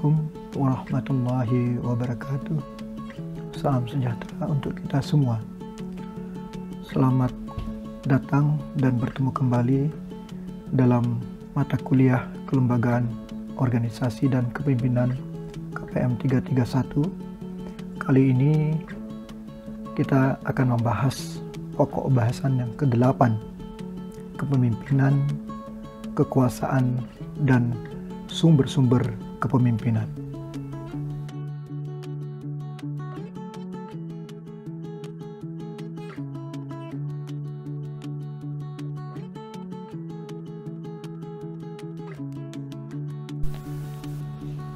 Assalamualaikum warahmatullahi wabarakatuh. Salam sejahtera untuk kita semua. Selamat datang dan bertemu kembali dalam mata kuliah Kelembagaan Organisasi dan Kepemimpinan KPM 331. Kali ini kita akan membahas pokok bahasan yang ke-8, kepemimpinan, kekuasaan, dan sumber-sumber kepemimpinan.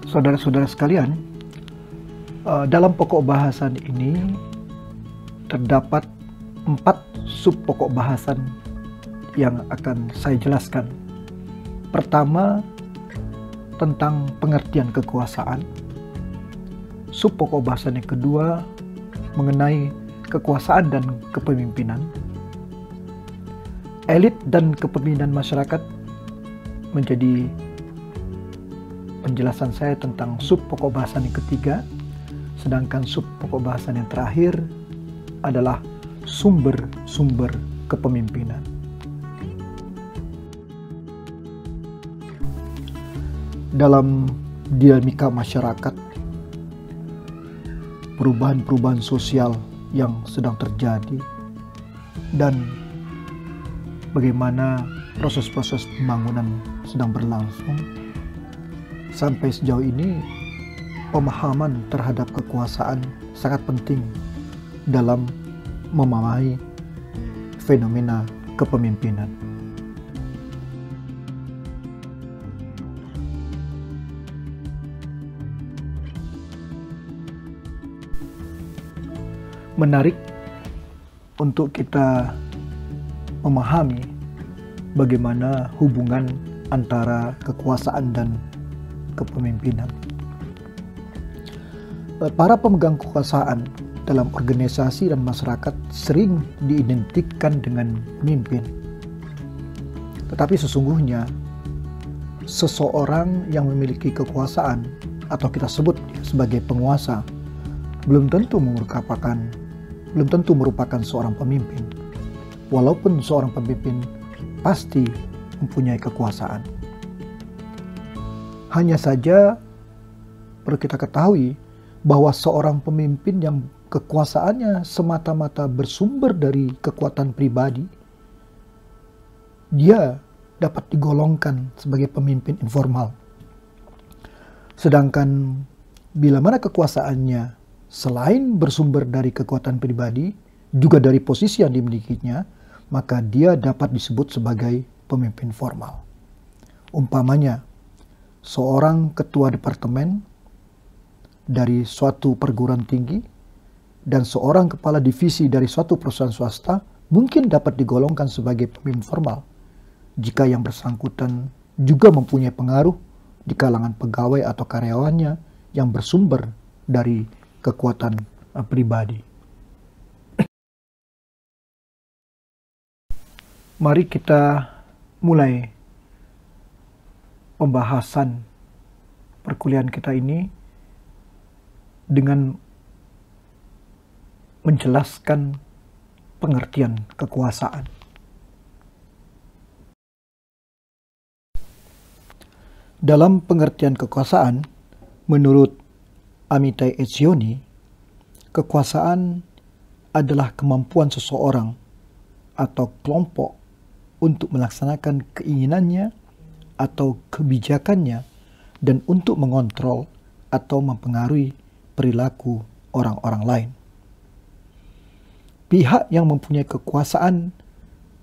Saudara-saudara sekalian, dalam pokok bahasan ini terdapat 4 sub pokok bahasan yang akan saya jelaskan. Pertama, tentang pengertian kekuasaan. Sub pokok bahasan yang kedua mengenai kekuasaan dan kepemimpinan. Elit dan kepemimpinan masyarakat menjadi penjelasan saya tentang sub pokok bahasan yang ketiga. Sedangkan sub pokok bahasan yang terakhir adalah sumber-sumber kepemimpinan. Dalam dinamika masyarakat, perubahan-perubahan sosial yang sedang terjadi, dan bagaimana proses-proses pembangunan sedang berlangsung, sampai sejauh ini pemahaman terhadap kekuasaan sangat penting dalam memahami fenomena kepemimpinan. Menarik untuk kita memahami bagaimana hubungan antara kekuasaan dan kepemimpinan. Para pemegang kekuasaan dalam organisasi dan masyarakat sering diidentikan dengan pemimpin. Tetapi sesungguhnya seseorang yang memiliki kekuasaan atau kita sebut sebagai penguasa belum tentu merupakan seorang pemimpin. Walaupun seorang pemimpin pasti mempunyai kekuasaan. Hanya saja perlu kita ketahui bahwa seorang pemimpin yang kekuasaannya semata-mata bersumber dari kekuatan pribadi, dia dapat digolongkan sebagai pemimpin informal. Sedangkan bila mana kekuasaannya selain bersumber dari kekuatan pribadi, juga dari posisi yang dimilikinya, maka dia dapat disebut sebagai pemimpin formal. Umpamanya, seorang ketua departemen dari suatu perguruan tinggi dan seorang kepala divisi dari suatu perusahaan swasta mungkin dapat digolongkan sebagai pemimpin formal jika yang bersangkutan juga mempunyai pengaruh di kalangan pegawai atau karyawannya yang bersumber dari kekuatan pribadi. Mari kita mulai pembahasan perkuliahan kita ini dengan menjelaskan pengertian kekuasaan. Dalam pengertian kekuasaan, menurut Amitai Etzioni, kekuasaan adalah kemampuan seseorang atau kelompok untuk melaksanakan keinginannya atau kebijakannya dan untuk mengontrol atau mempengaruhi perilaku orang-orang lain. Pihak yang mempunyai kekuasaan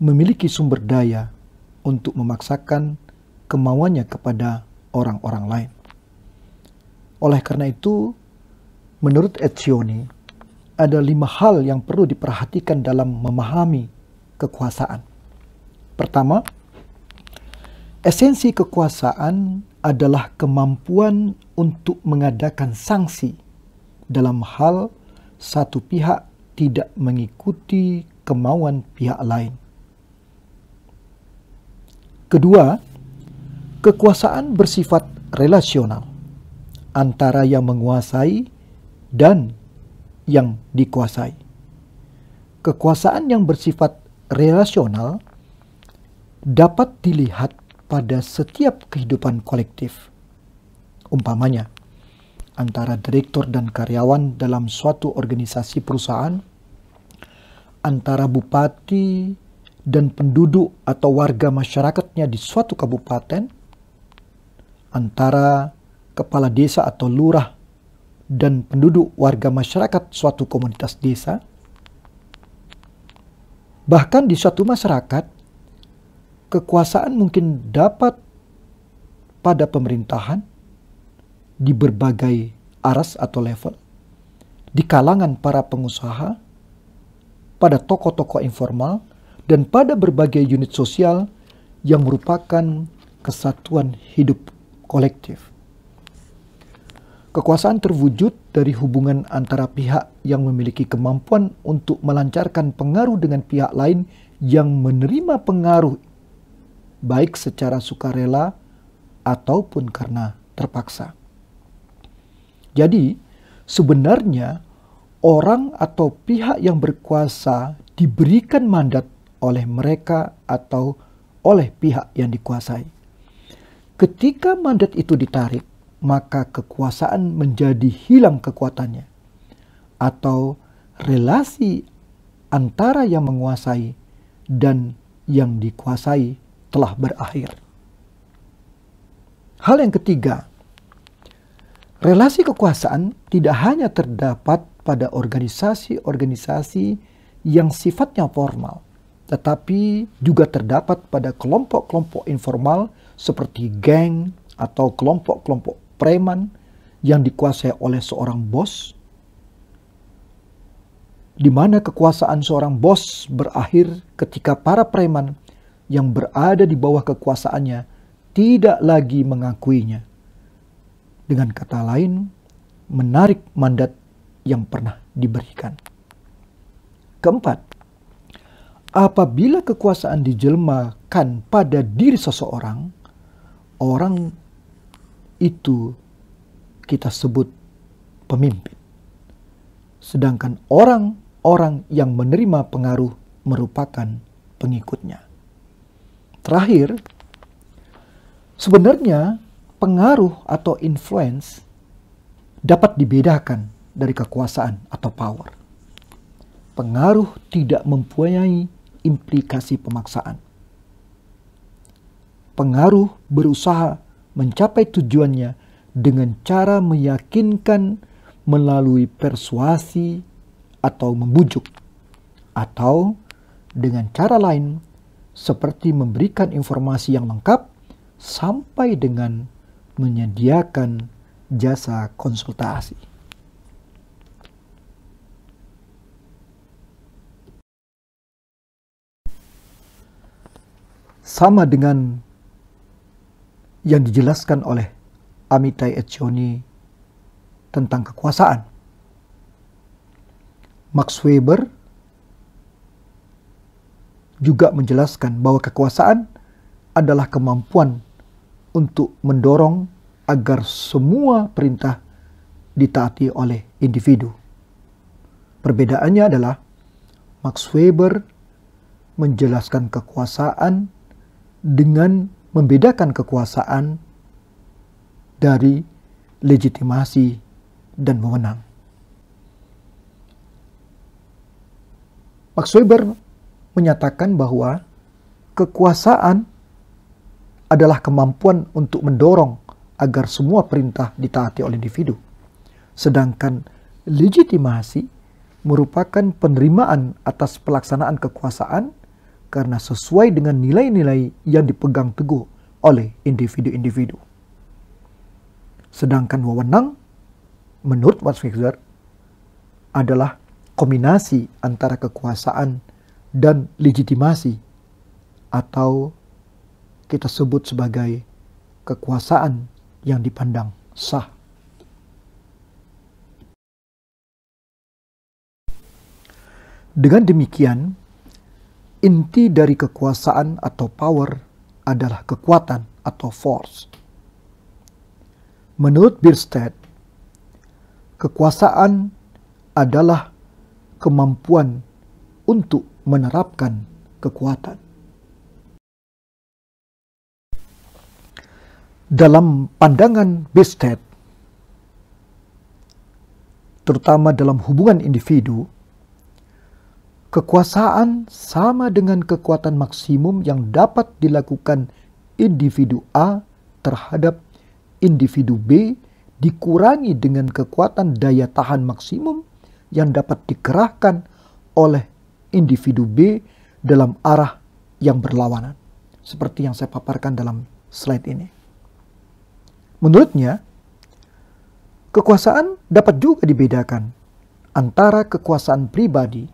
memiliki sumber daya untuk memaksakan kemauannya kepada orang-orang lain. Oleh karena itu, menurut Etzioni, ada 5 hal yang perlu diperhatikan dalam memahami kekuasaan. Pertama, esensi kekuasaan adalah kemampuan untuk mengadakan sanksi dalam hal satu pihak tidak mengikuti kemauan pihak lain. Kedua, kekuasaan bersifat relasional. antara yang menguasai dan yang dikuasai. Kekuasaan yang bersifat relasional dapat dilihat pada setiap kehidupan kolektif. Umpamanya, antara direktur dan karyawan dalam suatu organisasi perusahaan, antara bupati dan penduduk atau warga masyarakatnya di suatu kabupaten, antara kepala desa atau lurah dan penduduk warga masyarakat suatu komunitas desa. Bahkan di suatu masyarakat, kekuasaan mungkin dapat pada pemerintahan di berbagai aras atau level, di kalangan para pengusaha, pada tokoh-tokoh informal, dan pada berbagai unit sosial yang merupakan kesatuan hidup kolektif. Kekuasaan terwujud dari hubungan antara pihak yang memiliki kemampuan untuk melancarkan pengaruh dengan pihak lain yang menerima pengaruh, baik secara sukarela ataupun karena terpaksa. Jadi, sebenarnya orang atau pihak yang berkuasa diberikan mandat oleh mereka atau oleh pihak yang dikuasai. Ketika mandat itu ditarik, maka kekuasaan menjadi hilang kekuatannya, atau relasi antara yang menguasai dan yang dikuasai telah berakhir. Hal yang ketiga, relasi kekuasaan tidak hanya terdapat pada organisasi-organisasi yang sifatnya formal, tetapi juga terdapat pada kelompok-kelompok informal seperti geng atau kelompok-kelompok preman yang dikuasai oleh seorang bos, di mana kekuasaan seorang bos berakhir ketika para preman yang berada di bawah kekuasaannya tidak lagi mengakuinya. Dengan kata lain, menarik mandat yang pernah diberikan. Keempat, apabila kekuasaan dijelmakan pada diri seseorang, orang itu kita sebut pemimpin. Sedangkan orang-orang yang menerima pengaruh merupakan pengikutnya. Terakhir, sebenarnya pengaruh atau influence dapat dibedakan dari kekuasaan atau power. Pengaruh tidak mempunyai implikasi pemaksaan. Pengaruh berusaha mencapai tujuannya dengan cara meyakinkan melalui persuasi atau membujuk, atau dengan cara lain seperti memberikan informasi yang lengkap sampai dengan menyediakan jasa konsultasi. Sama dengan yang dijelaskan oleh Amitai Etchoni tentang kekuasaan, Max Weber juga menjelaskan bahwa kekuasaan adalah kemampuan untuk mendorong agar semua perintah ditaati oleh individu. Perbedaannya adalah Max Weber menjelaskan kekuasaan dengan membedakan kekuasaan dari legitimasi dan wewenang. Max Weber menyatakan bahwa kekuasaan adalah kemampuan untuk mendorong agar semua perintah ditaati oleh individu. Sedangkan legitimasi merupakan penerimaan atas pelaksanaan kekuasaan karena sesuai dengan nilai-nilai yang dipegang teguh oleh individu-individu. Sedangkan wewenang, menurut Max Weber, adalah kombinasi antara kekuasaan dan legitimasi, atau kita sebut sebagai kekuasaan yang dipandang sah. Dengan demikian, inti dari kekuasaan atau power adalah kekuatan atau force. Menurut Bierstadt, Kekuasaan adalah kemampuan untuk menerapkan kekuatan. Dalam pandangan Bistad, terutama dalam hubungan individu, kekuasaan sama dengan kekuatan maksimum yang dapat dilakukan individu A terhadap individu B dikurangi dengan kekuatan daya tahan maksimum yang dapat dikerahkan oleh individu B dalam arah yang berlawanan. Seperti yang saya paparkan dalam slide ini. Menurutnya, kekuasaan dapat juga dibedakan antara kekuasaan pribadi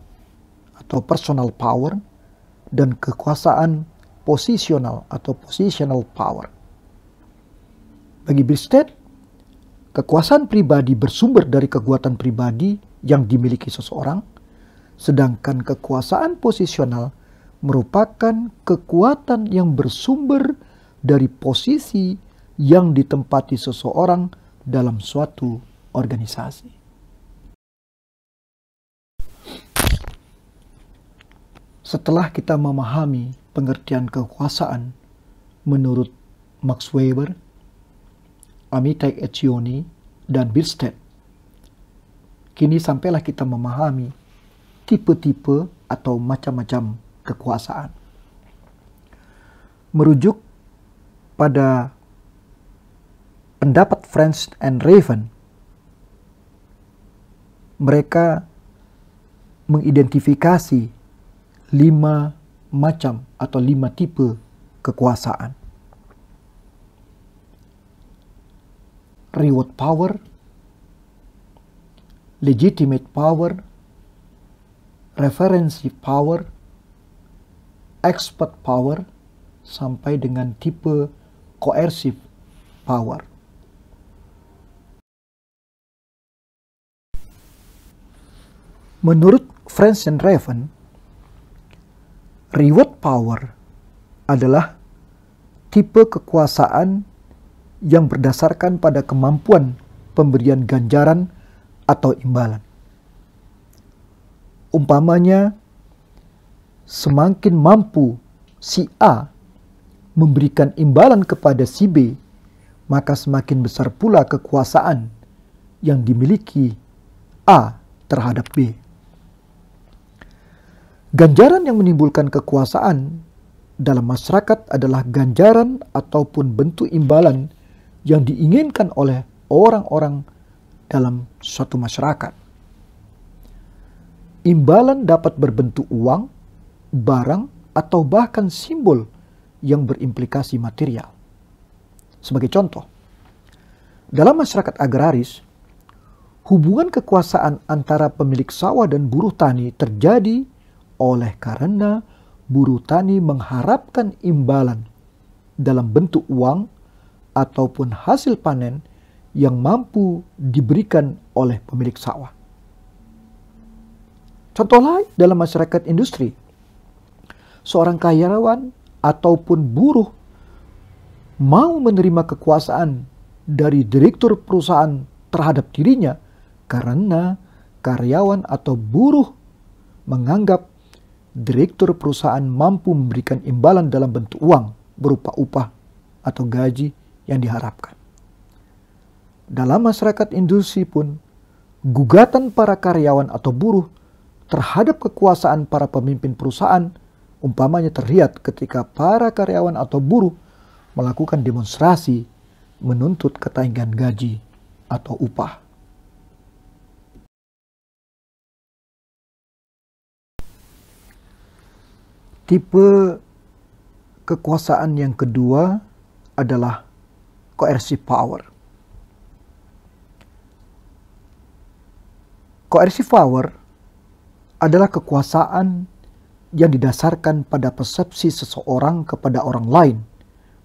atau personal power dan kekuasaan posisional atau positional power. Bagi Bistad, kekuasaan pribadi bersumber dari kekuatan pribadi yang dimiliki seseorang, sedangkan kekuasaan posisional merupakan kekuatan yang bersumber dari posisi yang ditempati seseorang dalam suatu organisasi. Setelah kita memahami pengertian kekuasaan menurut Max Weber, Amitai Etzioni, dan Bistad, kini sampailah kita memahami tipe-tipe atau macam-macam kekuasaan. Merujuk pada pendapat French and Raven, mereka mengidentifikasi 5 macam atau 5 tipe kekuasaan. Reward power, legitimate power, referensi power, expert power, sampai dengan tipe coercive power. Menurut French and Raven, reward power adalah tipe kekuasaan yang berdasarkan pada kemampuan pemberian ganjaran atau imbalan. Umpamanya, semakin mampu si A memberikan imbalan kepada si B, maka semakin besar pula kekuasaan yang dimiliki A terhadap B. Ganjaran yang menimbulkan kekuasaan dalam masyarakat adalah ganjaran ataupun bentuk imbalan yang diinginkan oleh orang-orang dalam suatu masyarakat. Imbalan dapat berbentuk uang, barang, atau bahkan simbol yang berimplikasi material. Sebagai contoh, dalam masyarakat agraris, hubungan kekuasaan antara pemilik sawah dan buruh tani terjadi oleh karena buruh tani mengharapkan imbalan dalam bentuk uang ataupun hasil panen yang mampu diberikan oleh pemilik sawah. Contoh lain dalam masyarakat industri, seorang karyawan ataupun buruh mau menerima kekuasaan dari direktur perusahaan terhadap dirinya karena karyawan atau buruh menganggap direktur perusahaan mampu memberikan imbalan dalam bentuk uang berupa upah atau gaji yang diharapkan. Dalam masyarakat industri pun, gugatan para karyawan atau buruh terhadap kekuasaan para pemimpin perusahaan umpamanya terlihat ketika para karyawan atau buruh melakukan demonstrasi menuntut ketaikan gaji atau upah. Tipe kekuasaan yang kedua adalah coercive power. Coercive power adalah kekuasaan yang didasarkan pada persepsi seseorang kepada orang lain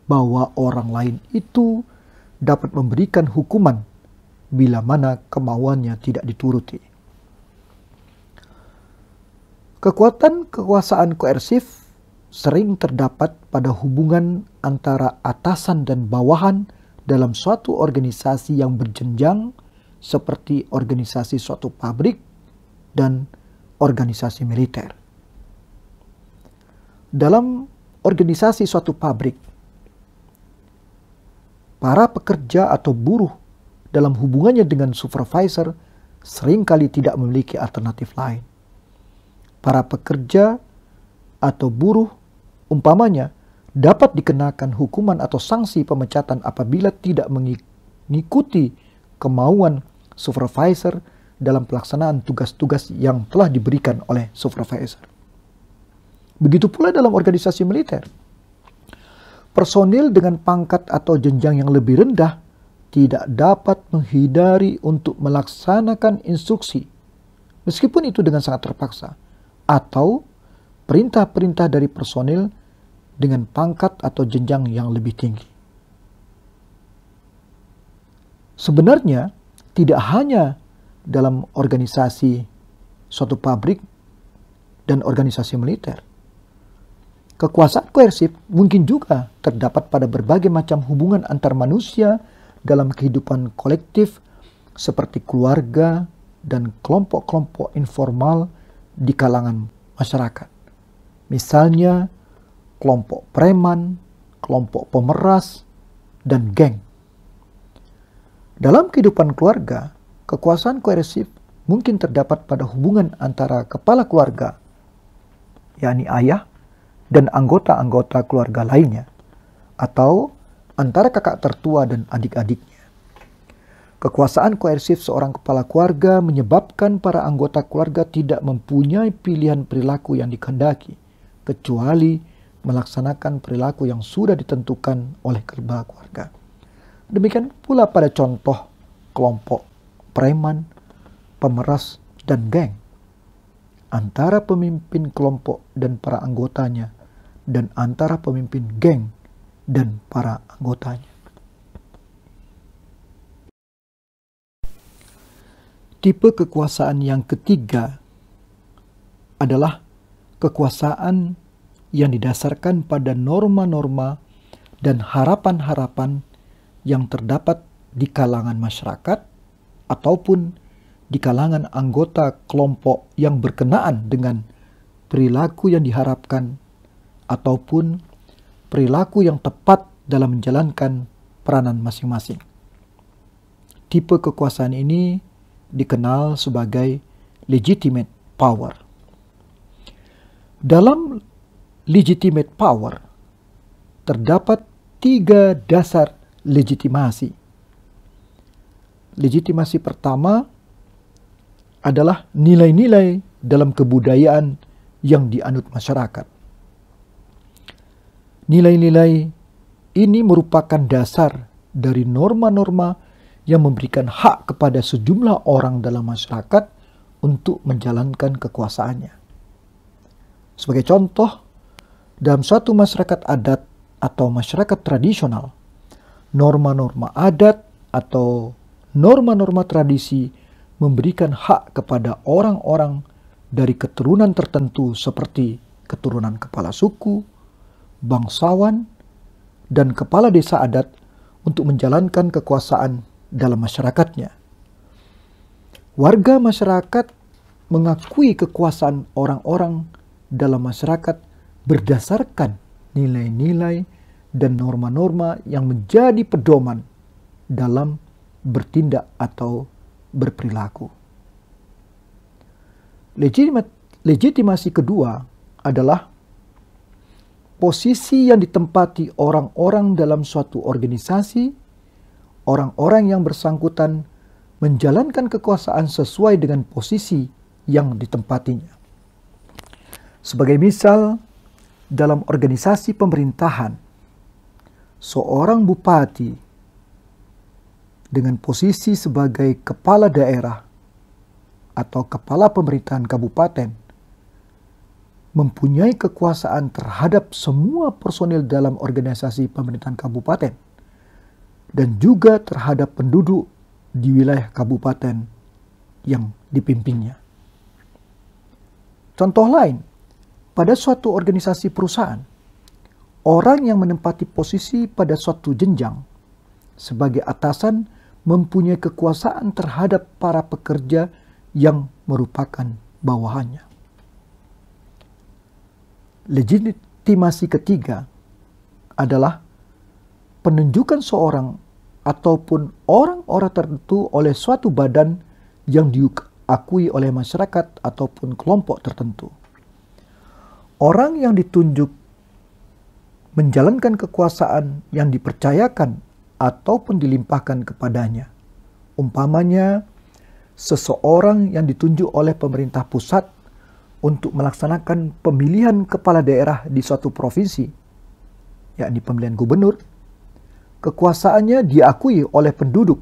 bahwa orang lain itu dapat memberikan hukuman bila mana kemauannya tidak dituruti. Kekuasaan koersif sering terdapat pada hubungan antara atasan dan bawahan dalam suatu organisasi yang berjenjang seperti organisasi suatu pabrik dan organisasi militer. Dalam organisasi suatu pabrik, para pekerja atau buruh dalam hubungannya dengan supervisor seringkali tidak memiliki alternatif lain. Para pekerja atau buruh umpamanya dapat dikenakan hukuman atau sanksi pemecatan apabila tidak mengikuti kemauan supervisor dalam pelaksanaan tugas-tugas yang telah diberikan oleh supervisor. Begitu pula dalam organisasi militer. Personil dengan pangkat atau jenjang yang lebih rendah tidak dapat menghindari untuk melaksanakan instruksi, meskipun itu dengan sangat terpaksa, atau perintah-perintah dari personil dengan pangkat atau jenjang yang lebih tinggi. Sebenarnya, tidak hanya dalam organisasi suatu pabrik dan organisasi militer. Kekuasaan koersif mungkin juga terdapat pada berbagai macam hubungan antar manusia dalam kehidupan kolektif seperti keluarga dan kelompok-kelompok informal di kalangan masyarakat. Misalnya, kelompok preman, kelompok pemeras, dan geng. Dalam kehidupan keluarga, kekuasaan koersif mungkin terdapat pada hubungan antara kepala keluarga, yakni ayah, dan anggota-anggota keluarga lainnya, atau antara kakak tertua dan adik-adiknya. Kekuasaan koersif seorang kepala keluarga menyebabkan para anggota keluarga tidak mempunyai pilihan perilaku yang dikehendaki, kecuali melaksanakan perilaku yang sudah ditentukan oleh kepala keluarga. Demikian pula pada contoh kelompok preman, pemeras, dan geng. Antara pemimpin kelompok dan para anggotanya, dan antara pemimpin geng dan para anggotanya. Tipe kekuasaan yang ketiga adalah kekuasaan yang didasarkan pada norma-norma dan harapan-harapan yang terdapat di kalangan masyarakat ataupun di kalangan anggota kelompok yang berkenaan dengan perilaku yang diharapkan ataupun perilaku yang tepat dalam menjalankan peranan masing-masing. Tipe kekuasaan ini dikenal sebagai legitimate power. Dalam legitimate power terdapat 3 dasar legitimasi. Legitimasi pertama adalah nilai-nilai dalam kebudayaan yang dianut masyarakat. Nilai-nilai ini merupakan dasar dari norma-norma yang memberikan hak kepada sejumlah orang dalam masyarakat untuk menjalankan kekuasaannya. Sebagai contoh, dalam suatu masyarakat adat atau masyarakat tradisional, norma-norma adat atau norma-norma tradisi memberikan hak kepada orang-orang dari keturunan tertentu seperti keturunan kepala suku, bangsawan, dan kepala desa adat untuk menjalankan kekuasaan dalam masyarakatnya. Warga masyarakat mengakui kekuasaan orang-orang dalam masyarakat berdasarkan nilai-nilai dan norma-norma yang menjadi pedoman dalam bertindak atau berperilaku. Legitimasi kedua adalah posisi yang ditempati orang-orang dalam suatu organisasi. Orang-orang yang bersangkutan menjalankan kekuasaan sesuai dengan posisi yang ditempatinya. Sebagai misal, dalam organisasi pemerintahan, seorang bupati dengan posisi sebagai kepala daerah atau kepala pemerintahan kabupaten mempunyai kekuasaan terhadap semua personil dalam organisasi pemerintahan kabupaten dan juga terhadap penduduk di wilayah kabupaten yang dipimpinnya. Contoh lain, pada suatu organisasi perusahaan, orang yang menempati posisi pada suatu jenjang sebagai atasan mempunyai kekuasaan terhadap para pekerja yang merupakan bawahannya. Legitimasi ketiga adalah penunjukan seorang ataupun orang-orang tertentu oleh suatu badan yang diakui oleh masyarakat ataupun kelompok tertentu. Orang yang ditunjuk menjalankan kekuasaan yang dipercayakan ataupun dilimpahkan kepadanya. Umpamanya, seseorang yang ditunjuk oleh pemerintah pusat untuk melaksanakan pemilihan kepala daerah di suatu provinsi, yakni pemilihan gubernur, kekuasaannya diakui oleh penduduk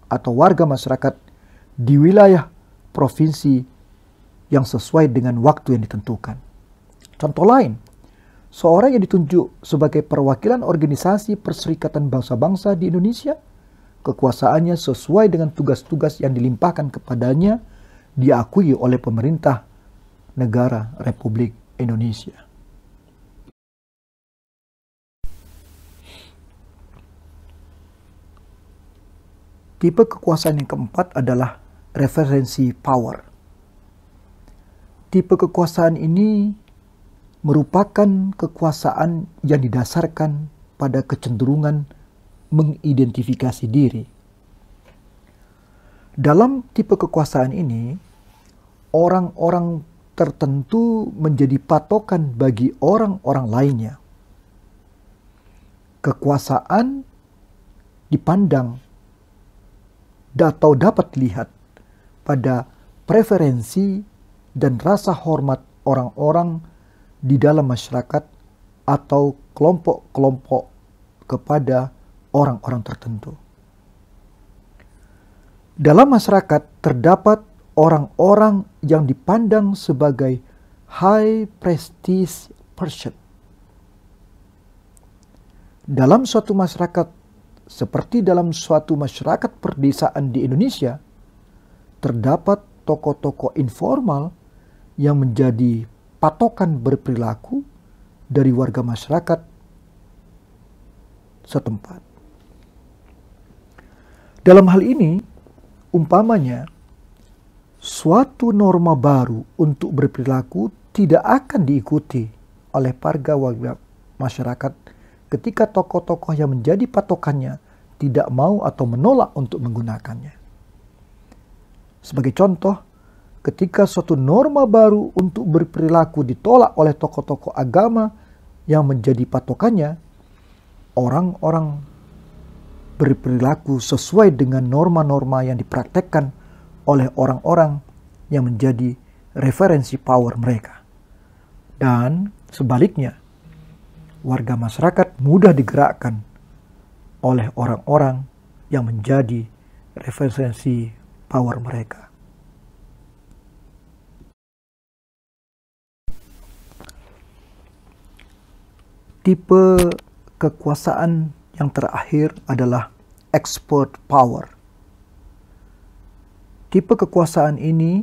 atau warga masyarakat di wilayah provinsi yang sesuai dengan waktu yang ditentukan. Contoh lain, seorang yang ditunjuk sebagai perwakilan organisasi Perserikatan Bangsa-Bangsa di Indonesia, kekuasaannya sesuai dengan tugas-tugas yang dilimpahkan kepadanya diakui oleh pemerintah negara Republik Indonesia. Tipe kekuasaan yang keempat adalah referensi power. Tipe kekuasaan ini merupakan kekuasaan yang didasarkan pada kecenderungan mengidentifikasi diri. Dalam tipe kekuasaan ini, orang-orang tertentu menjadi patokan bagi orang-orang lainnya. Kekuasaan dipandang atau dapat dilihat pada preferensi dan rasa hormat orang-orang di dalam masyarakat atau kelompok-kelompok kepada orang-orang tertentu. Dalam masyarakat terdapat orang-orang yang dipandang sebagai high prestige person. Dalam suatu masyarakat, seperti dalam suatu masyarakat perdesaan di Indonesia, terdapat tokoh-tokoh informal yang menjadi patokan berperilaku dari warga masyarakat setempat. Dalam hal ini, umpamanya, suatu norma baru untuk berperilaku tidak akan diikuti oleh warga masyarakat ketika tokoh-tokoh yang menjadi patokannya tidak mau atau menolak untuk menggunakannya. Sebagai contoh, ketika suatu norma baru untuk berperilaku ditolak oleh tokoh-tokoh agama yang menjadi patokannya, orang-orang berperilaku sesuai dengan norma-norma yang dipraktekkan oleh orang-orang yang menjadi referensi power mereka. Dan sebaliknya, warga masyarakat mudah digerakkan oleh orang-orang yang menjadi referensi power mereka. Tipe kekuasaan yang terakhir adalah expert power. Tipe kekuasaan ini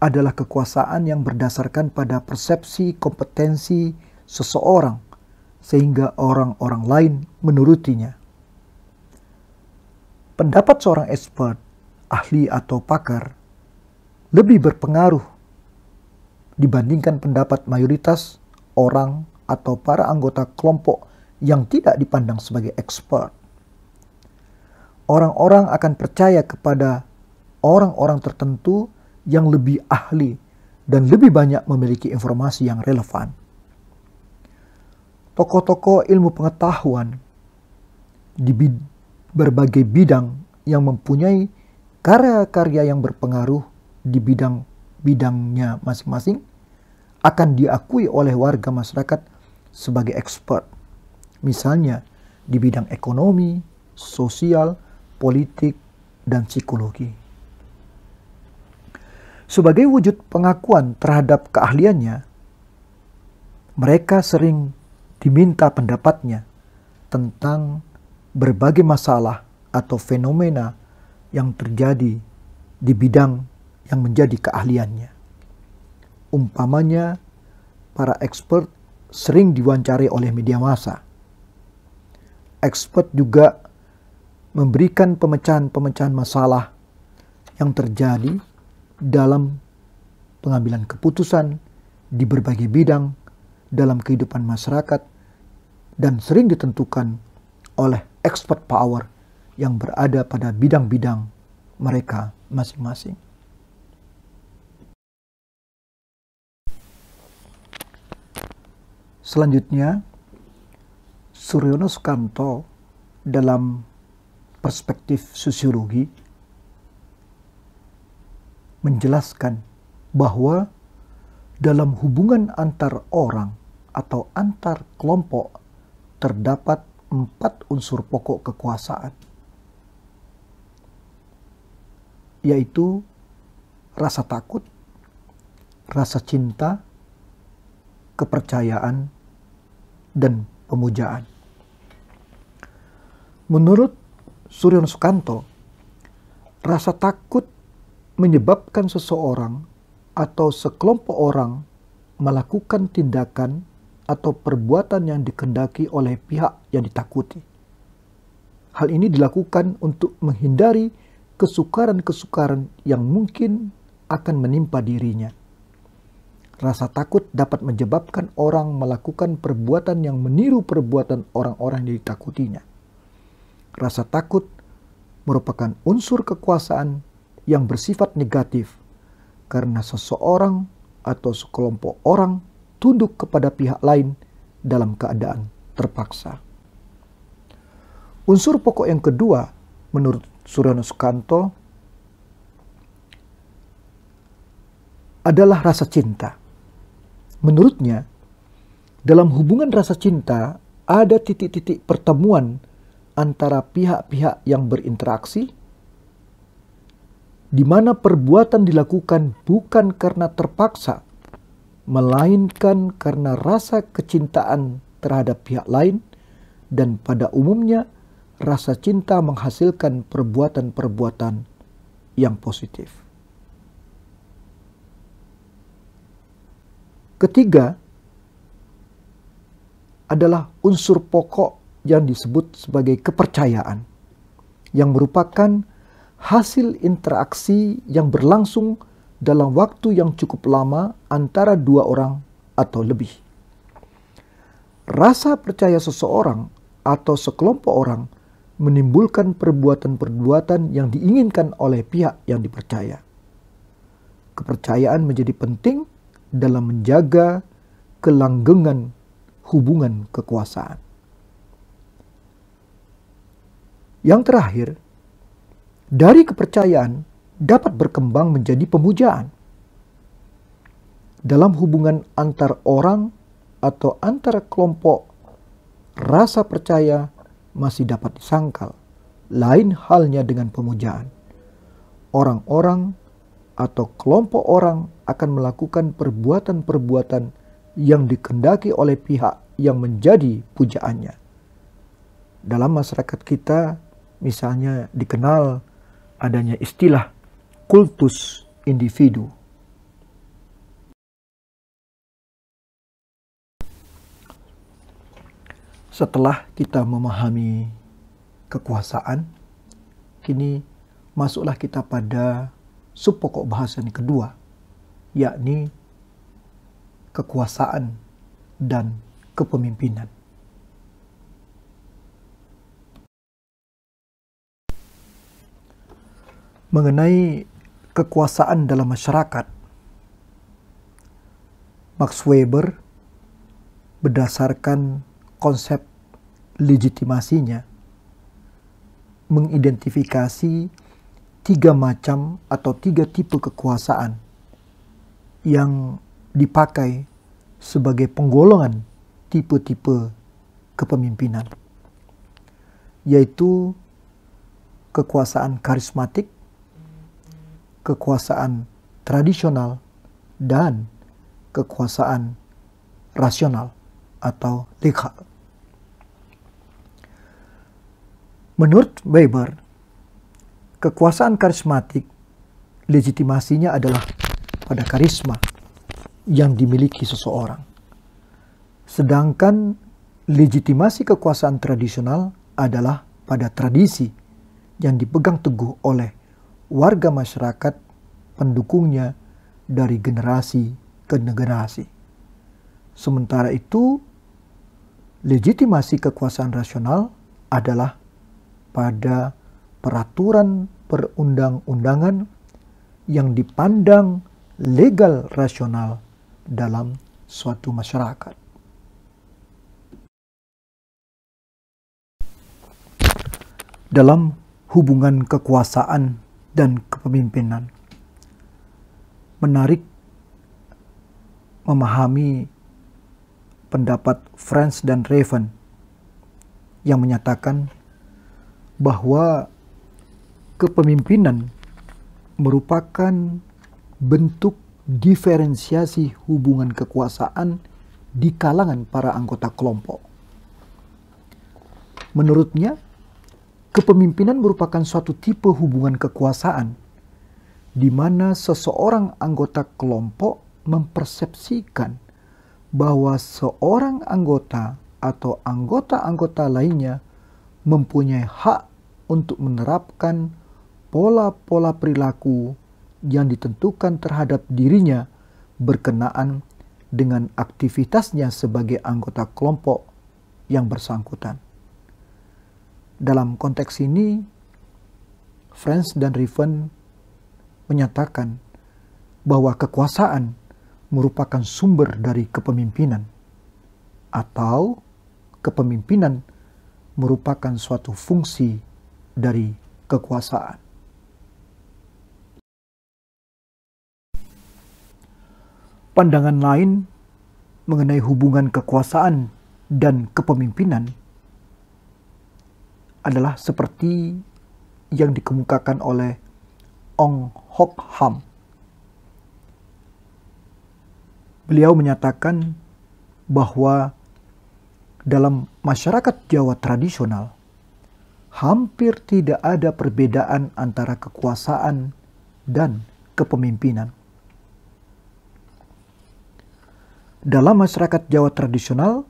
adalah kekuasaan yang berdasarkan pada persepsi kompetensi seseorang sehingga orang-orang lain menurutinya. Pendapat seorang expert, ahli atau pakar lebih berpengaruh dibandingkan pendapat mayoritas orang atau para anggota kelompok yang tidak dipandang sebagai expert. Orang-orang akan percaya kepada orang-orang tertentu yang lebih ahli dan lebih banyak memiliki informasi yang relevan. Tokoh-tokoh ilmu pengetahuan di berbagai bidang yang mempunyai karya-karya yang berpengaruh di bidangnya masing-masing akan diakui oleh warga masyarakat sebagai expert. Misalnya di bidang ekonomi, sosial, politik, dan psikologi. Sebagai wujud pengakuan terhadap keahliannya, mereka sering diminta pendapatnya tentang berbagai masalah atau fenomena yang terjadi di bidang yang menjadi keahliannya. Umpamanya, para expert sering diwawancari oleh media massa. Expert juga memberikan pemecahan-pemecahan masalah yang terjadi dalam pengambilan keputusan di berbagai bidang dalam kehidupan masyarakat dan sering ditentukan oleh expert power yang berada pada bidang-bidang mereka masing-masing. Selanjutnya, Suryono Sukanto dalam perspektif sosiologi menjelaskan bahwa dalam hubungan antar orang atau antar kelompok terdapat 4 unsur pokok kekuasaan, yaitu rasa takut, rasa cinta, kepercayaan, dan pemujaan. Menurut Suryono Sukanto, rasa takut menyebabkan seseorang atau sekelompok orang melakukan tindakan atau perbuatan yang dikehendaki oleh pihak yang ditakuti. Hal ini dilakukan untuk menghindari kesukaran-kesukaran yang mungkin akan menimpa dirinya. Rasa takut dapat menyebabkan orang melakukan perbuatan yang meniru perbuatan orang-orang yang ditakutinya. Rasa takut merupakan unsur kekuasaan yang bersifat negatif karena seseorang atau sekelompok orang tunduk kepada pihak lain dalam keadaan terpaksa. Unsur pokok yang kedua menurut Suryono Sukanto adalah rasa cinta. Menurutnya, dalam hubungan rasa cinta ada titik-titik pertemuan antara pihak-pihak yang berinteraksi, di mana perbuatan dilakukan bukan karena terpaksa, melainkan karena rasa kecintaan terhadap pihak lain, dan pada umumnya rasa cinta menghasilkan perbuatan-perbuatan yang positif. Ketiga adalah unsur pokok yang disebut sebagai kepercayaan, yang merupakan hasil interaksi yang berlangsung dalam waktu yang cukup lama antara 2 orang atau lebih. Rasa percaya seseorang atau sekelompok orang menimbulkan perbuatan-perbuatan yang diinginkan oleh pihak yang dipercaya. Kepercayaan menjadi penting dalam menjaga kelanggengan hubungan kekuasaan. Yang terakhir, dari kepercayaan dapat berkembang menjadi pemujaan. Dalam hubungan antar orang atau antar kelompok, rasa percaya masih dapat disangkal. Lain halnya dengan pemujaan. Orang-orang atau kelompok orang akan melakukan perbuatan-perbuatan yang dikehendaki oleh pihak yang menjadi pujaannya. Dalam masyarakat kita, misalnya dikenal adanya istilah kultus individu. Setelah kita memahami kekuasaan, kini masuklah kita pada subpokok bahasan kedua, yakni kekuasaan dan kepemimpinan. Mengenai kekuasaan dalam masyarakat, Max Weber berdasarkan konsep legitimasinya mengidentifikasi 3 macam atau 3 tipe kekuasaan yang dipakai sebagai penggolongan tipe-tipe kepemimpinan, yaitu kekuasaan karismatik, kekuasaan tradisional, dan kekuasaan rasional atau legal. Menurut Weber, kekuasaan karismatik legitimasinya adalah pada karisma yang dimiliki seseorang. Sedangkan legitimasi kekuasaan tradisional adalah pada tradisi yang dipegang teguh oleh warga masyarakat pendukungnya dari generasi ke generasi. Sementara itu, legitimasi kekuasaan rasional adalah pada peraturan perundang-undangan yang dipandang legal rasional dalam suatu masyarakat. Dalam hubungan kekuasaan dan kepemimpinan, menarik memahami pendapat Frenz dan Raven yang menyatakan bahwa kepemimpinan merupakan bentuk diferensiasi hubungan kekuasaan di kalangan para anggota kelompok. Menurutnya, kepemimpinan merupakan suatu tipe hubungan kekuasaan di mana seseorang anggota kelompok mempersepsikan bahwa seorang anggota atau anggota-anggota lainnya mempunyai hak untuk menerapkan pola-pola perilaku yang ditentukan terhadap dirinya berkenaan dengan aktivitasnya sebagai anggota kelompok yang bersangkutan. Dalam konteks ini, Frenz dan Raven menyatakan bahwa kekuasaan merupakan sumber dari kepemimpinan, atau kepemimpinan merupakan suatu fungsi dari kekuasaan. Pandangan lain mengenai hubungan kekuasaan dan kepemimpinan adalah seperti yang dikemukakan oleh Ong Hok Ham. Beliau menyatakan bahwa dalam masyarakat Jawa tradisional hampir tidak ada perbedaan antara kekuasaan dan kepemimpinan. Dalam masyarakat Jawa tradisional,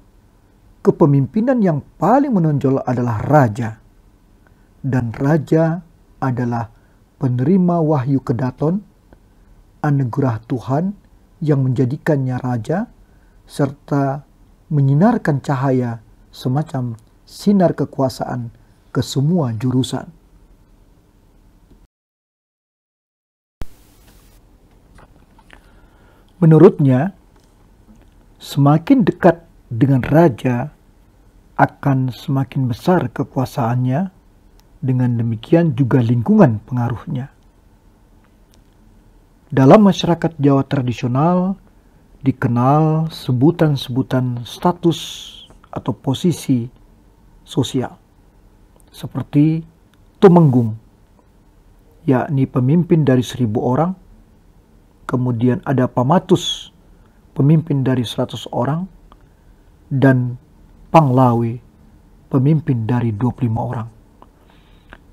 kepemimpinan yang paling menonjol adalah raja, dan raja adalah penerima wahyu kedaton, anugerah Tuhan yang menjadikannya raja, serta menyinarkan cahaya semacam sinar kekuasaan ke semua jurusan. Menurutnya, semakin dekat dengan raja akan semakin besar kekuasaannya, dengan demikian juga lingkungan pengaruhnya. Dalam masyarakat Jawa tradisional dikenal sebutan-sebutan status atau posisi sosial seperti tumenggung, yakni pemimpin dari 1000 orang, kemudian ada pamatus, pemimpin dari 100 orang, dan panglawi, pemimpin dari 25 orang.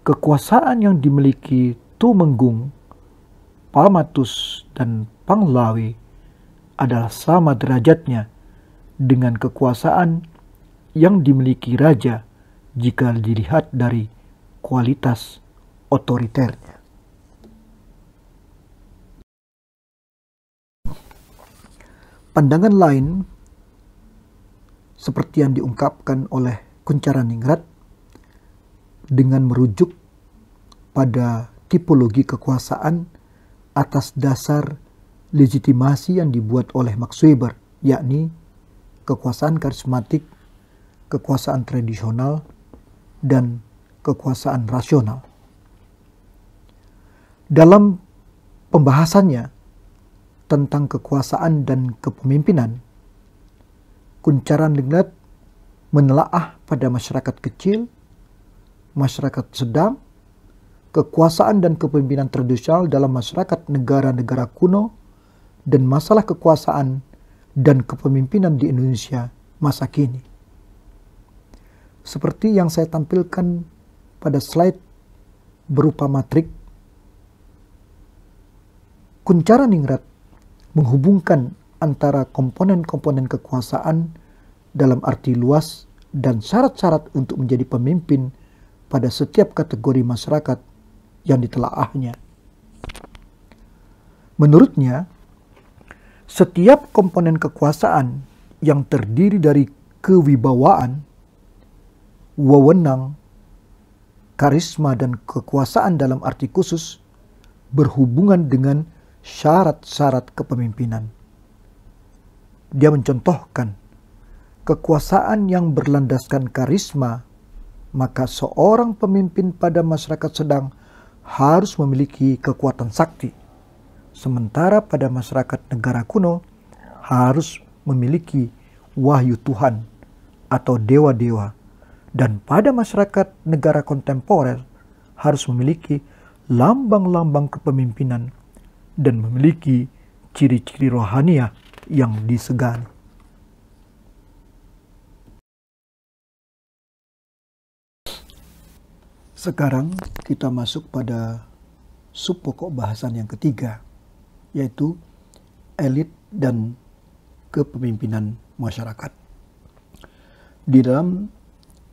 Kekuasaan yang dimiliki tumenggung, pamatus, dan panglawi adalah sama derajatnya dengan kekuasaan yang dimiliki raja jika dilihat dari kualitas otoriternya. Pandangan lain seperti yang diungkapkan oleh Kuncharaningrat dengan merujuk pada tipologi kekuasaan atas dasar legitimasi yang dibuat oleh Max Weber, yakni kekuasaan karismatik, kekuasaan tradisional, dan kekuasaan rasional. Dalam pembahasannya tentang kekuasaan dan kepemimpinan, Kuncharaningrat menelaah pada masyarakat kecil, masyarakat sedang, kekuasaan dan kepemimpinan tradisional dalam masyarakat negara-negara kuno, dan masalah kekuasaan dan kepemimpinan di Indonesia masa kini. Seperti yang saya tampilkan pada slide berupa matrik, Kuncharaningrat menghubungkan antara komponen-komponen kekuasaan dalam arti luas dan syarat-syarat untuk menjadi pemimpin pada setiap kategori masyarakat yang ditelaahnya. Menurutnya, setiap komponen kekuasaan yang terdiri dari kewibawaan, wewenang, karisma, dan kekuasaan dalam arti khusus berhubungan dengan syarat-syarat kepemimpinan. Dia mencontohkan kekuasaan yang berlandaskan karisma, maka seorang pemimpin pada masyarakat sedang harus memiliki kekuatan sakti. Sementara pada masyarakat negara kuno harus memiliki wahyu Tuhan atau dewa-dewa. Dan pada masyarakat negara kontemporer harus memiliki lambang-lambang kepemimpinan dan memiliki ciri-ciri rohaniah yang disegani. Sekarang kita masuk pada sub pokok bahasan yang ketiga, yaitu elit dan kepemimpinan masyarakat. Di dalam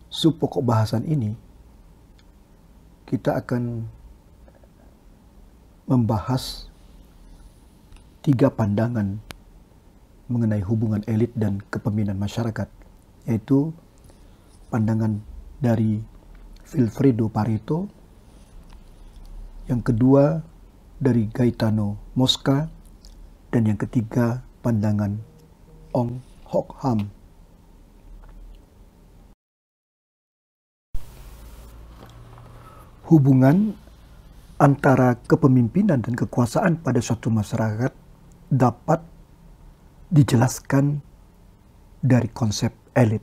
sub pokok bahasan ini, kita akan membahas 3 pandangan mengenai hubungan elit dan kepemimpinan masyarakat, yaitu pandangan dari Vilfredo Pareto, yang kedua dari Gaetano Mosca, dan yang ketiga pandangan Ong Hok Ham. Hubungan antara kepemimpinan dan kekuasaan pada suatu masyarakat dapat dijelaskan dari konsep elit.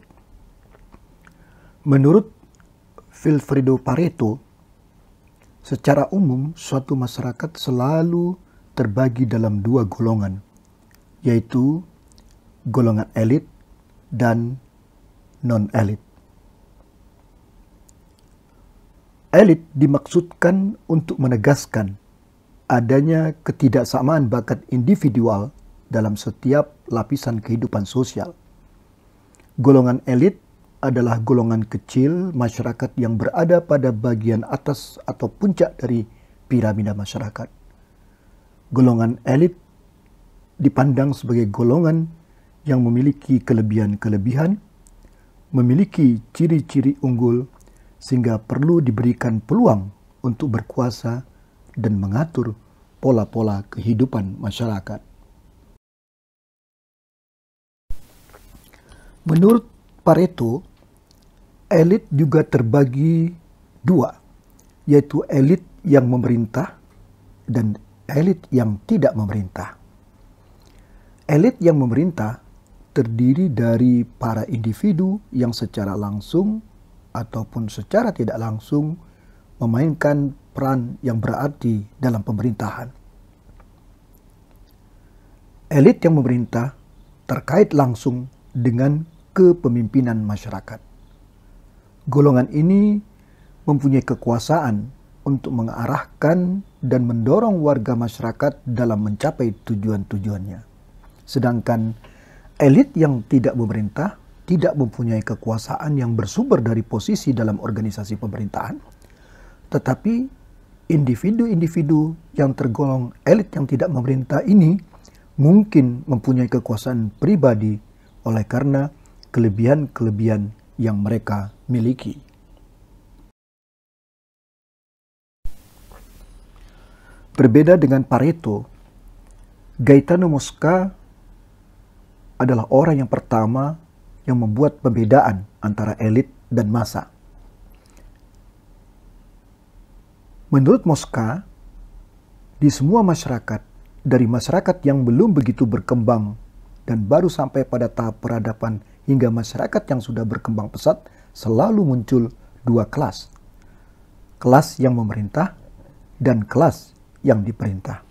Menurut Vilfredo Pareto, secara umum suatu masyarakat selalu terbagi dalam 2 golongan, yaitu golongan elit dan non-elit. Elit dimaksudkan untuk menegaskan adanya ketidaksamaan bakat individual dalam setiap lapisan kehidupan sosial. Golongan elit adalah golongan kecil masyarakat yang berada pada bagian atas atau puncak dari piramida masyarakat. Golongan elit dipandang sebagai golongan yang memiliki kelebihan-kelebihan, memiliki ciri-ciri unggul, sehingga perlu diberikan peluang untuk berkuasa dan mengatur pola-pola kehidupan masyarakat. Menurut Pareto, elit juga terbagi 2, yaitu elit yang memerintah dan elit yang tidak memerintah. Elit yang memerintah terdiri dari para individu yang secara langsung ataupun secara tidak langsung memainkan peran yang berarti dalam pemerintahan. Elit yang memerintah terkait langsung dengan kepemimpinan masyarakat. Golongan ini mempunyai kekuasaan untuk mengarahkan dan mendorong warga masyarakat dalam mencapai tujuan-tujuannya. Sedangkan elit yang tidak memerintah tidak mempunyai kekuasaan yang bersumber dari posisi dalam organisasi pemerintahan, tetapi individu-individu yang tergolong elit yang tidak memerintah ini mungkin mempunyai kekuasaan pribadi oleh karena kelebihan-kelebihan yang mereka miliki. Berbeda dengan Pareto, Gaetano Mosca adalah orang yang pertama yang membuat pembedaan antara elit dan massa. Menurut Mosca, di semua masyarakat, dari masyarakat yang belum begitu berkembang dan baru sampai pada tahap peradaban hingga masyarakat yang sudah berkembang pesat, selalu muncul 2 kelas. Kelas yang memerintah dan kelas yang diperintah.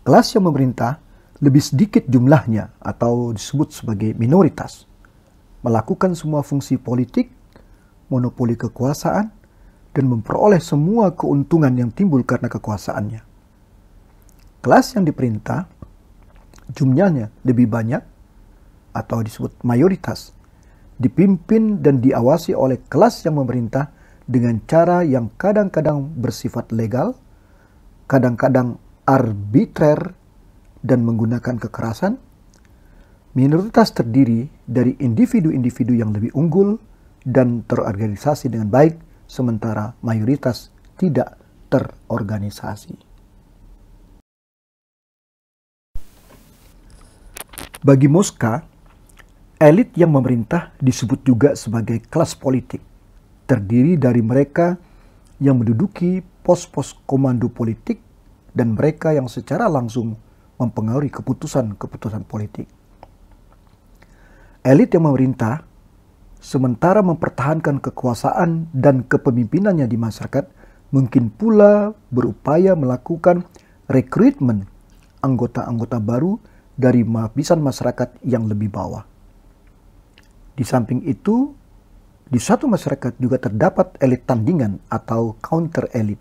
Kelas yang memerintah lebih sedikit jumlahnya atau disebut sebagai minoritas, melakukan semua fungsi politik, monopoli kekuasaan, dan memperoleh semua keuntungan yang timbul karena kekuasaannya. Kelas yang diperintah jumlahnya lebih banyak atau disebut mayoritas, dipimpin dan diawasi oleh kelas yang memerintah dengan cara yang kadang-kadang bersifat legal, kadang-kadang arbitrer, dan menggunakan kekerasan. Minoritas terdiri dari individu-individu yang lebih unggul dan terorganisasi dengan baik, sementara mayoritas tidak terorganisasi. Bagi Mosca, elit yang memerintah disebut juga sebagai kelas politik, terdiri dari mereka yang menduduki pos-pos komando politik dan mereka yang secara langsung mempengaruhi keputusan-keputusan politik. Elit yang memerintah, sementara mempertahankan kekuasaan dan kepemimpinannya di masyarakat, mungkin pula berupaya melakukan rekrutmen anggota-anggota baru dari lapisan masyarakat yang lebih bawah. Di samping itu, di suatu masyarakat juga terdapat elit tandingan atau counter elit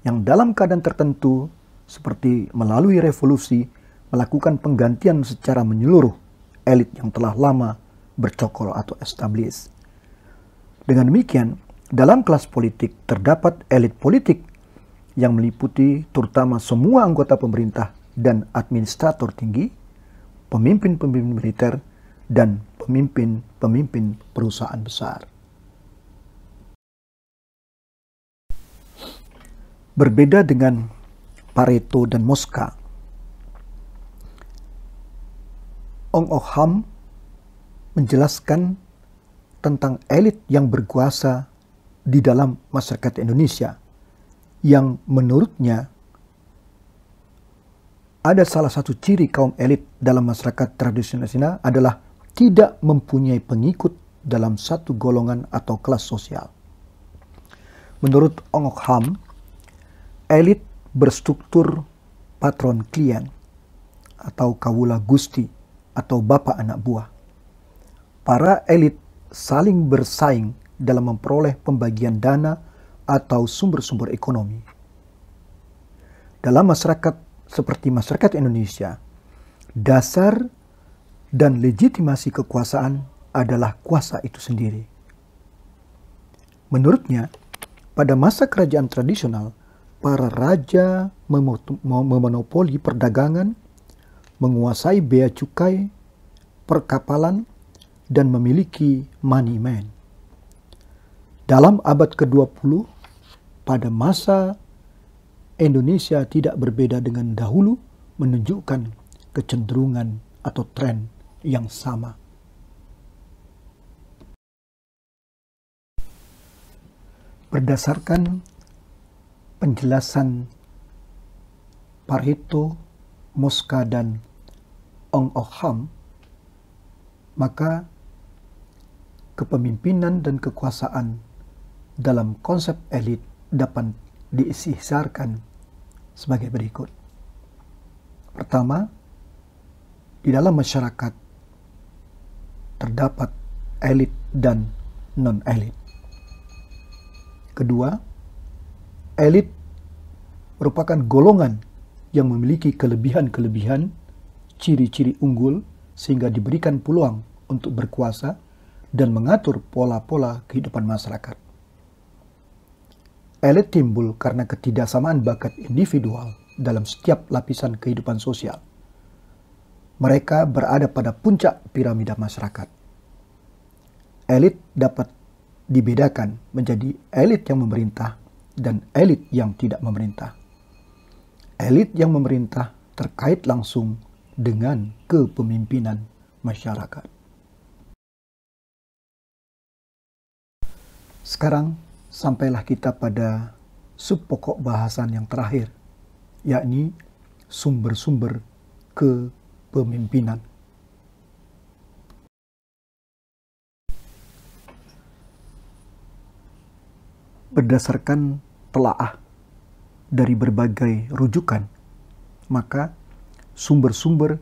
yang dalam keadaan tertentu seperti melalui revolusi melakukan penggantian secara menyeluruh elit yang telah lama bercokol atau established. Dengan demikian, dalam kelas politik terdapat elit politik yang meliputi terutama semua anggota pemerintah dan administrator tinggi, pemimpin-pemimpin militer, dan pemimpin-pemimpin perusahaan besar. Berbeda dengan Pareto dan Mosca, Ong Okham menjelaskan tentang elit yang berkuasa di dalam masyarakat Indonesia yang menurutnya ada salah satu ciri kaum elit dalam masyarakat tradisional adalah tidak mempunyai pengikut dalam satu golongan atau kelas sosial. Menurut Ong Okham, elit berstruktur patron klien atau kawula gusti atau bapak anak buah. Para elit saling bersaing dalam memperoleh pembagian dana atau sumber-sumber ekonomi. Dalam masyarakat seperti masyarakat Indonesia, dasar dan legitimasi kekuasaan adalah kuasa itu sendiri. Menurutnya, pada masa kerajaan tradisional, para raja memonopoli perdagangan, menguasai bea cukai, perkapalan, dan memiliki money man. Dalam abad ke-20, pada masa Indonesia tidak berbeda dengan dahulu, menunjukkan kecenderungan atau tren yang sama. Berdasarkan penjelasan Pareto, Mosca, dan Ong Okham, maka kepemimpinan dan kekuasaan dalam konsep elit dapat diisyaratkan sebagai berikut. Pertama, di dalam masyarakat terdapat elit dan non-elit. Kedua, elit merupakan golongan yang memiliki kelebihan-kelebihan, ciri-ciri unggul, sehingga diberikan peluang untuk berkuasa dan mengatur pola-pola kehidupan masyarakat. Elit timbul karena ketidaksamaan bakat individual dalam setiap lapisan kehidupan sosial. Mereka berada pada puncak piramida masyarakat. Elit dapat dibedakan menjadi elit yang memerintah dan elit yang tidak memerintah. Elit yang memerintah terkait langsung dengan kepemimpinan masyarakat. Sekarang sampailah kita pada subpokok bahasan yang terakhir, yakni sumber-sumber kepemimpinan. Berdasarkan telaah dari berbagai rujukan, maka sumber-sumber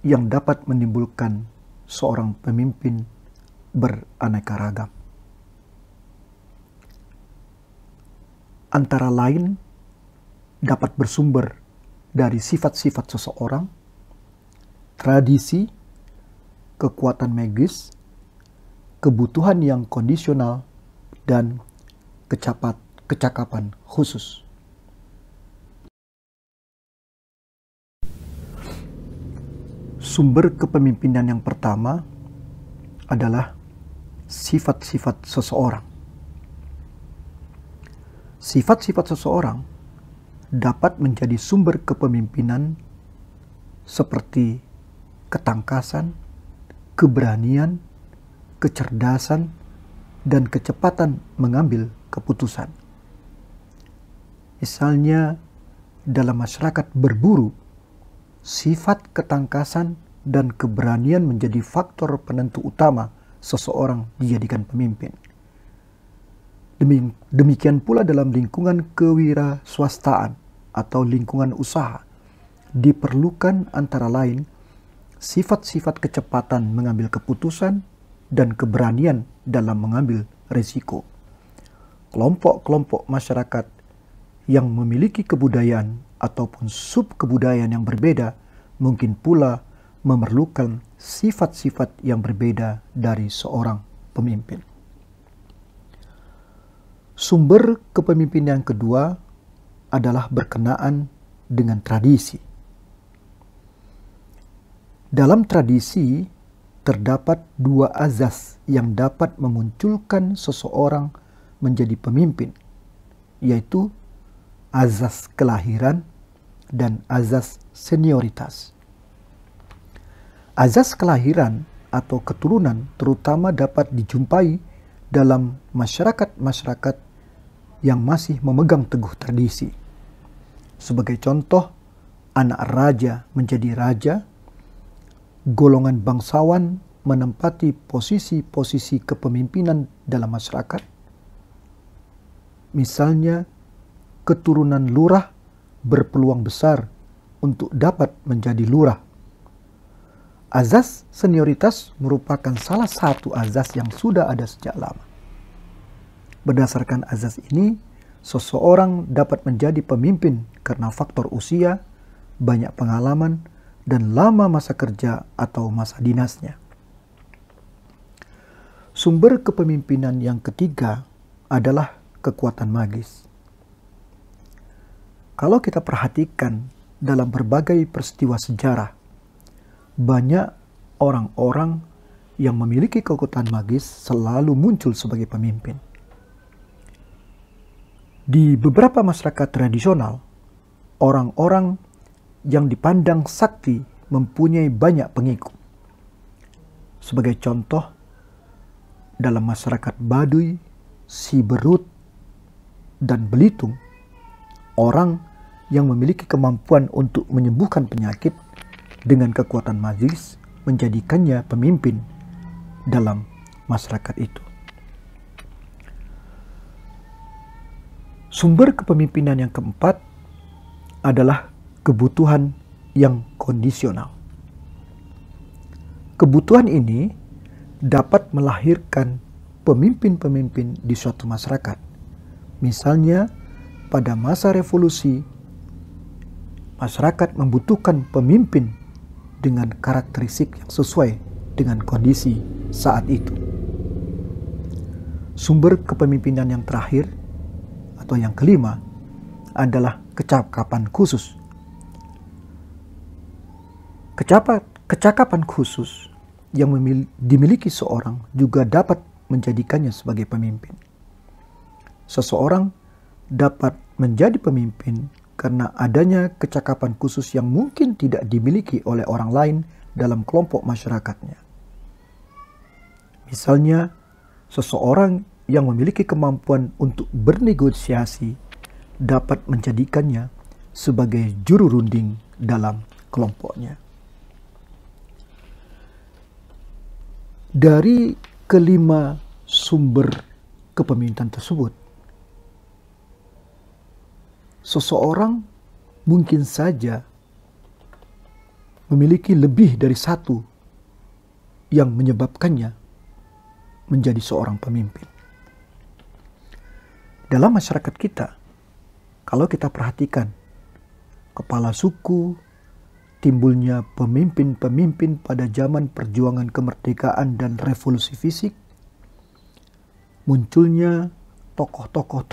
yang dapat menimbulkan seorang pemimpin beraneka ragam. Antara lain dapat bersumber dari sifat-sifat seseorang, tradisi, kekuatan magis, kebutuhan yang kondisional, dan kecakapan khusus. Sumber kepemimpinan yang pertama adalah sifat-sifat seseorang. Sifat-sifat seseorang dapat menjadi sumber kepemimpinan seperti ketangkasan, keberanian, kecerdasan, dan kecepatan mengambil keputusan. Misalnya, dalam masyarakat berburu, sifat ketangkasan dan keberanian menjadi faktor penentu utama seseorang dijadikan pemimpin. Demikian pula dalam lingkungan kewirausahaan atau lingkungan usaha, diperlukan antara lain sifat-sifat kecepatan mengambil keputusan dan keberanian dalam mengambil risiko. Kelompok-kelompok masyarakat yang memiliki kebudayaan ataupun subkebudayaan yang berbeda mungkin pula memerlukan sifat-sifat yang berbeda dari seorang pemimpin. Sumber kepemimpinan yang kedua adalah berkenaan dengan tradisi. Dalam tradisi terdapat dua azas yang dapat memunculkan seseorang menjadi pemimpin, yaitu azas kelahiran dan azas senioritas. Azas kelahiran atau keturunan terutama dapat dijumpai dalam masyarakat-masyarakat yang masih memegang teguh tradisi. Sebagai contoh, anak raja menjadi raja, golongan bangsawan menempati posisi-posisi kepemimpinan dalam masyarakat. Misalnya, keturunan lurah berpeluang besar untuk dapat menjadi lurah. Azas senioritas merupakan salah satu azas yang sudah ada sejak lama. Berdasarkan azas ini, seseorang dapat menjadi pemimpin karena faktor usia, banyak pengalaman, dan lama masa kerja atau masa dinasnya. Sumber kepemimpinan yang ketiga adalah kekuatan magis. Kalau kita perhatikan dalam berbagai peristiwa sejarah, banyak orang-orang yang memiliki kekuatan magis selalu muncul sebagai pemimpin. Di beberapa masyarakat tradisional, orang-orang yang dipandang sakti mempunyai banyak pengikut. Sebagai contoh, dalam masyarakat Baduy, Siberut, dan Belitung, orang yang memiliki kemampuan untuk menyembuhkan penyakit dengan kekuatan magis menjadikannya pemimpin dalam masyarakat itu. Sumber kepemimpinan yang keempat adalah kebutuhan yang kondisional. Kebutuhan ini dapat melahirkan pemimpin-pemimpin di suatu masyarakat. Misalnya, pada masa revolusi, masyarakat membutuhkan pemimpin dengan karakteristik yang sesuai dengan kondisi saat itu. Sumber kepemimpinan yang terakhir atau yang kelima adalah kecakapan khusus. Kecakapan khusus yang dimiliki seorang juga dapat menjadikannya sebagai pemimpin. Seseorang dapat menjadi pemimpin karena adanya kecakapan khusus yang mungkin tidak dimiliki oleh orang lain dalam kelompok masyarakatnya. Misalnya, seseorang yang memiliki kemampuan untuk bernegosiasi dapat menjadikannya sebagai juru runding dalam kelompoknya. Dari kelima sumber kepemimpinan tersebut, seseorang mungkin saja memiliki lebih dari satu yang menyebabkannya menjadi seorang pemimpin. Dalam masyarakat kita, kalau kita perhatikan, kepala suku, timbulnya pemimpin-pemimpin pada zaman perjuangan kemerdekaan dan revolusi fisik, munculnya tokoh-tokoh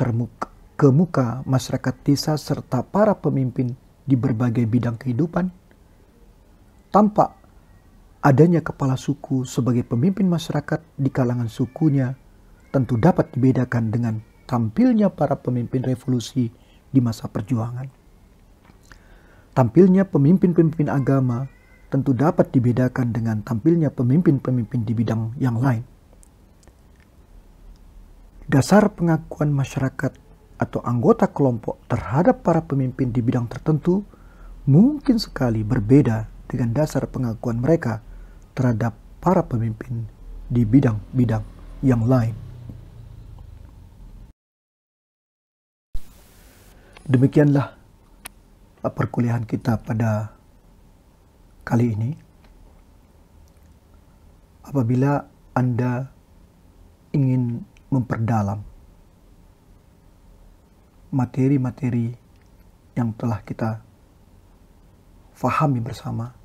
kemuka masyarakat desa serta para pemimpin di berbagai bidang kehidupan. Tampak adanya kepala suku sebagai pemimpin masyarakat di kalangan sukunya tentu dapat dibedakan dengan tampilnya para pemimpin revolusi di masa perjuangan. Tampilnya pemimpin-pemimpin agama tentu dapat dibedakan dengan tampilnya pemimpin-pemimpin di bidang yang lain. Dasar pengakuan masyarakat atau anggota kelompok terhadap para pemimpin di bidang tertentu mungkin sekali berbeda dengan dasar pengakuan mereka terhadap para pemimpin di bidang-bidang yang lain. Demikianlah perkuliahan kita pada kali ini. Apabila Anda ingin memperdalam materi-materi yang telah kita fahami bersama,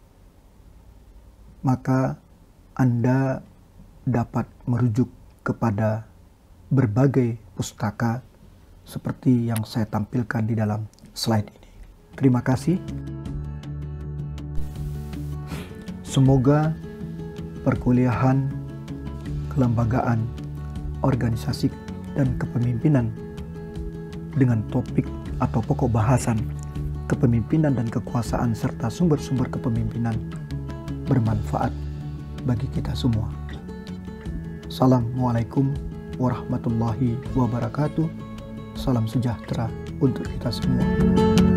maka Anda dapat merujuk kepada berbagai pustaka seperti yang saya tampilkan di dalam slide ini. Terima kasih. Semoga perkuliahan, kelembagaan, organisasi, dan kepemimpinan dengan topik atau pokok bahasan kepemimpinan dan kekuasaan serta sumber-sumber kepemimpinan bermanfaat bagi kita semua. Assalamualaikum warahmatullahi wabarakatuh. Salam sejahtera untuk kita semua.